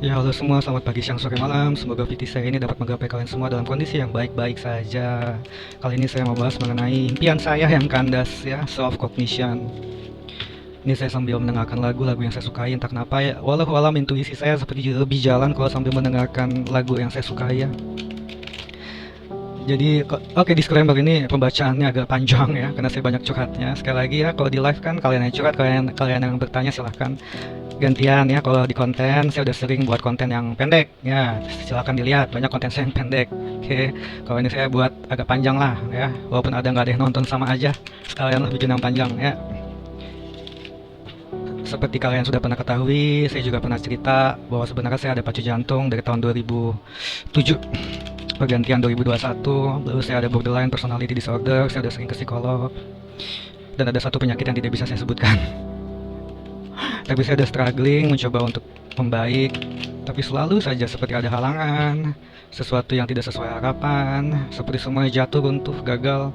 Ya, halo semua, selamat pagi, siang, sore, malam. Semoga VT saya ini dapat menggapai kalian semua dalam kondisi yang baik-baik saja. Kali ini saya mau bahas mengenai impian saya yang kandas ya, self cognition. Ini saya sambil mendengarkan lagu-lagu yang saya sukai, entah kenapa ya. Walau alam intuisi saya seperti lebih jalan kalau sambil mendengarkan lagu yang saya sukai ya. Jadi, oke, disclaimer ini pembacaannya agak panjang ya, karena saya banyak curhatnya. Sekali lagi ya, kalau di live kan kalian yang curhat, kalian yang bertanya silahkan gantian ya. Kalau di konten saya udah sering buat konten yang pendek ya, silahkan dilihat banyak konten saya yang pendek. Oke, kalau ini saya buat agak panjang lah ya, walaupun nggak ada yang nonton sama aja, sekalian lah bikin yang panjang ya. Seperti kalian sudah pernah ketahui, saya juga pernah cerita bahwa sebenarnya saya ada pacu jantung dari tahun 2007, pergantian 2021. Lalu saya ada borderline personality disorder, saya udah sering ke psikolog, dan ada satu penyakit yang tidak bisa saya sebutkan. Tapi saya udah struggling mencoba untuk membaik, tapi selalu saja seperti ada halangan, sesuatu yang tidak sesuai harapan, seperti semuanya jatuh, runtuh, gagal.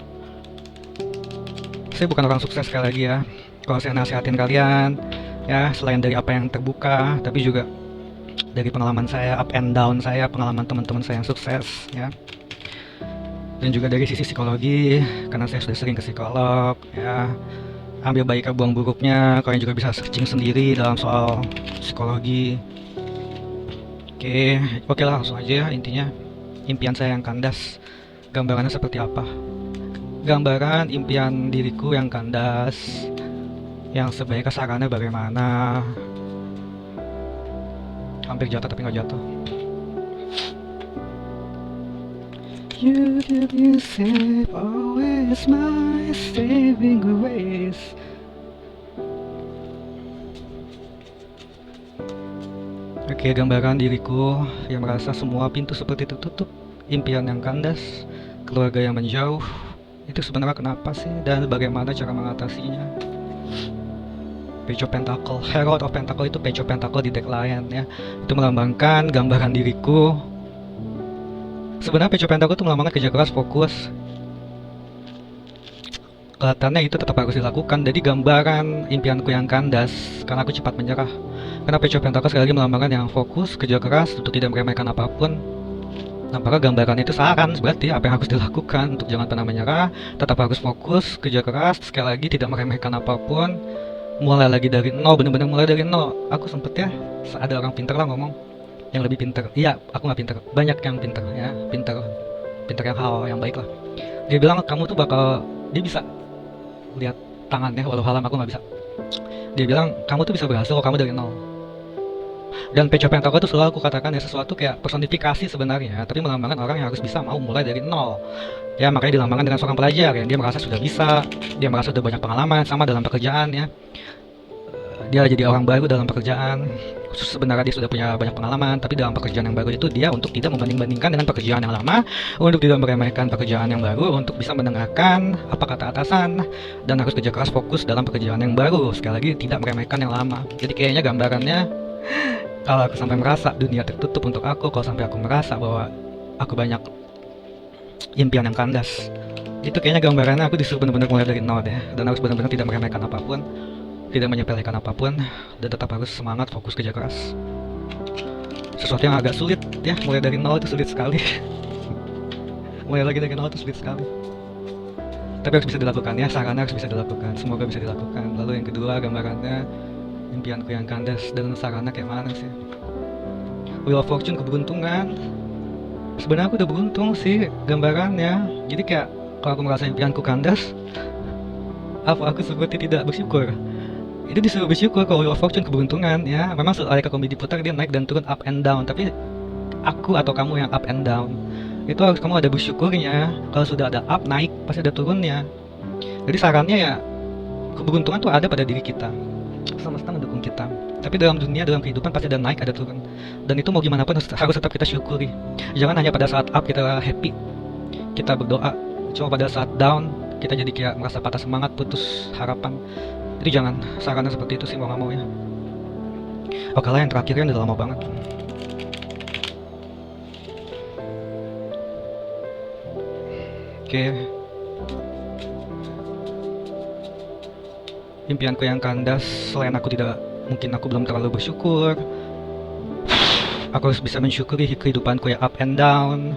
Saya bukan orang sukses sekali lagi ya. Kalau saya nasihatin kalian, ya selain dari apa yang terbuka, tapi juga dari pengalaman saya, up and down saya, pengalaman teman-teman saya yang sukses, ya. Dan juga dari sisi psikologi, karena saya sudah sering ke psikolog, ya. Ambil baiknya buang buruknya, kalian juga bisa searching sendiri dalam soal psikologi. Oke lah, langsung aja ya. Intinya impian saya yang kandas, gambarannya seperti apa? Gambaran impian diriku yang kandas, yang sebaik kasarannya bagaimana. Hampir jatuh tapi nggak jatuh. You did you save always my saving grace. Oke, gambaran diriku yang merasa semua pintu seperti tertutup, impian yang kandas, keluarga yang menjauh. Itu sebenarnya kenapa sih dan bagaimana cara mengatasinya? Page of Pentacle, Herald of Pentacle itu Page of Pentacle di deck Lion ya. Itu melambangkan gambaran diriku. Sebenarnya Page of Pentacle itu melambangkan kerja keras, fokus. Kelihatannya itu tetap harus dilakukan. Jadi gambaran impianku yang kandas karena aku cepat menyerah. Karena Page of Pentacle sekali lagi melambangkan yang fokus, kerja keras untuk tidak meremehkan apapun. Nampaknya gambaran itu saran berarti apa yang harus dilakukan untuk jangan pernah menyerah, tetap harus fokus, kerja keras, sekali lagi tidak meremehkan apapun, mulai lagi dari nol, bener-bener mulai dari nol. Aku sempet ya, ada orang pinter lah ngomong, yang lebih pinter. Iya, aku nggak pinter, banyak yang pinter ya, pinter, pinter yang hal yang baik lah. Dia bilang kamu tuh bakal, dia bisa lihat tangannya, walau halam aku nggak bisa. Dia bilang kamu tuh bisa berhasil kalau kamu dari nol. Dan Page of Pentacle itu selalu aku katakan ya sesuatu kayak personifikasi sebenarnya, tapi melambangkan orang yang harus bisa mau mulai dari nol. Ya makanya dilambangkan dengan seorang pelajar ya, dia merasa sudah bisa, dia merasa sudah banyak pengalaman sama dalam pekerjaan ya. Dia jadi orang baru dalam pekerjaan. Sebenarnya dia sudah punya banyak pengalaman, tapi dalam pekerjaan yang baru itu dia untuk tidak membanding-bandingkan dengan pekerjaan yang lama, untuk tidak meremehkan pekerjaan yang baru, untuk bisa mendengarkan apa kata atasan, dan harus kerja keras fokus dalam pekerjaan yang baru. Sekali lagi tidak meremehkan yang lama. Jadi kayaknya gambarannya kalau aku sampai merasa dunia tertutup untuk aku, kalau sampai aku merasa bahwa aku banyak impian yang kandas, itu kayaknya gambarannya aku disuruh benar-benar mulai dari nol deh, dan harus benar-benar tidak meremehkan apapun, tidak menyepelekan apapun, dan tetap harus semangat fokus kerja keras. Sesuatu yang agak sulit ya, mulai dari nol itu sulit sekali. Mulai lagi dari nol itu sulit sekali. Tapi harus bisa dilakukan ya, sarannya harus bisa dilakukan, semoga bisa dilakukan. Lalu yang kedua gambarannya impianku yang kandas dan sarannya kayak mana sih? Wheel of Fortune, keberuntungan. Sebenarnya aku udah beruntung sih gambarannya. Jadi kayak kalau aku merasa impianku kandas, apa aku seperti tidak bersyukur? Itu disuruh bersyukur kalau Wheel of Fortune keberuntungan ya. Memang soalnya komedi diputar dia naik dan turun, up and down. Tapi aku atau kamu yang up and down, itu harus kamu ada bersyukurnya. Kalau sudah ada up naik pasti ada turunnya. Jadi sarannya ya keberuntungan tuh ada pada diri kita, semesta mendukung kita. Tapi dalam dunia, dalam kehidupan pasti ada naik, ada turun. Dan itu mau gimana pun harus tetap kita syukuri. Jangan hanya pada saat up kita happy, kita berdoa. Cuma pada saat down, kita jadi kayak merasa patah semangat, putus harapan. Jadi jangan, sarannya seperti itu sih mau gak mau ya. Oke lah, yang terakhir kan udah lama banget. Oke, impianku yang kandas, selain aku tidak, mungkin aku belum terlalu bersyukur, Aku harus bisa mensyukuri kehidupanku yang up and down.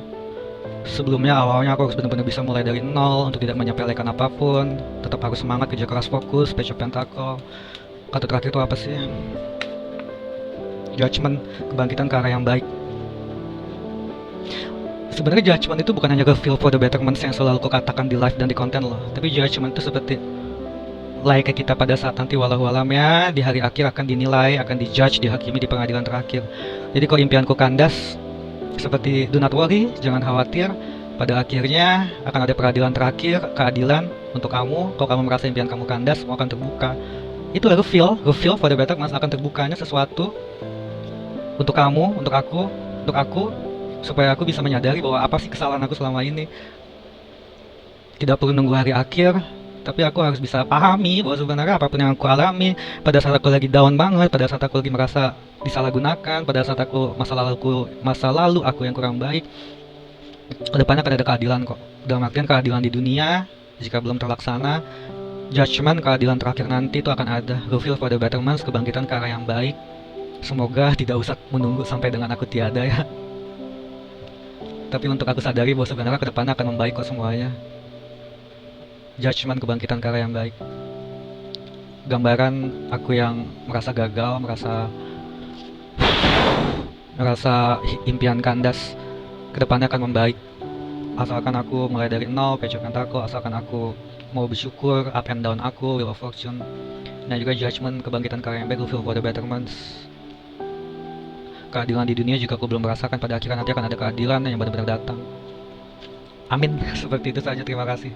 Sebelumnya awalnya aku harus benar-benar bisa mulai dari nol untuk tidak menyepelekan apapun. Tetap harus semangat, kerja keras, fokus, Page of Pentacle. Kata terakhir itu apa sih? Judgment, kebangkitan ke arah yang baik. Sebenarnya judgment itu bukan hanya feel for the betterment yang selalu aku katakan di live dan di konten loh. Tapi judgment itu seperti layaknya kita pada saat nanti walau alamnya di hari akhir akan dinilai, akan dijudge, dihakimi di pengadilan terakhir. Jadi kalau impianku kandas, seperti do not worry, jangan khawatir. Pada akhirnya akan ada peradilan terakhir, keadilan untuk kamu. Kalau kamu merasa impian kamu kandas, semua akan terbuka. Itulah reveal for the betterment, akan terbukanya sesuatu untuk kamu, untuk aku, supaya aku bisa menyadari bahwa apa sih kesalahan aku selama ini. Tidak perlu nunggu hari akhir, tapi aku harus bisa pahami bahwa sebenarnya apapun yang aku alami pada saat aku lagi down banget, pada saat aku lagi merasa disalahgunakan, pada saat aku masa lalu aku yang kurang baik, kedepannya akan ada keadilan kok. Dalam artian keadilan di dunia jika belum terlaksana, judgment, keadilan terakhir nanti itu akan ada. Reveal for the betterment, kebangkitan ke arah yang baik. Semoga tidak usah menunggu sampai dengan aku tiada ya. Tapi untuk aku sadari bahwa sebenarnya kedepannya akan membaik kok semuanya. Judgment, kebangkitan ke arah yang baik. Gambaran aku yang merasa gagal, merasa impian kandas, kedepannya akan membaik. Asalkan aku mulai dari nol, Page of Pentacle, asalkan aku mau bersyukur, up and down aku, Wheel of Fortune. Dan juga judgment, kebangkitan ke arah yang baik, feel for the betterment. Keadilan di dunia juga aku belum merasakan, pada akhirnya nanti akan ada keadilan yang benar-benar datang. Amin. Seperti itu saja, terima kasih.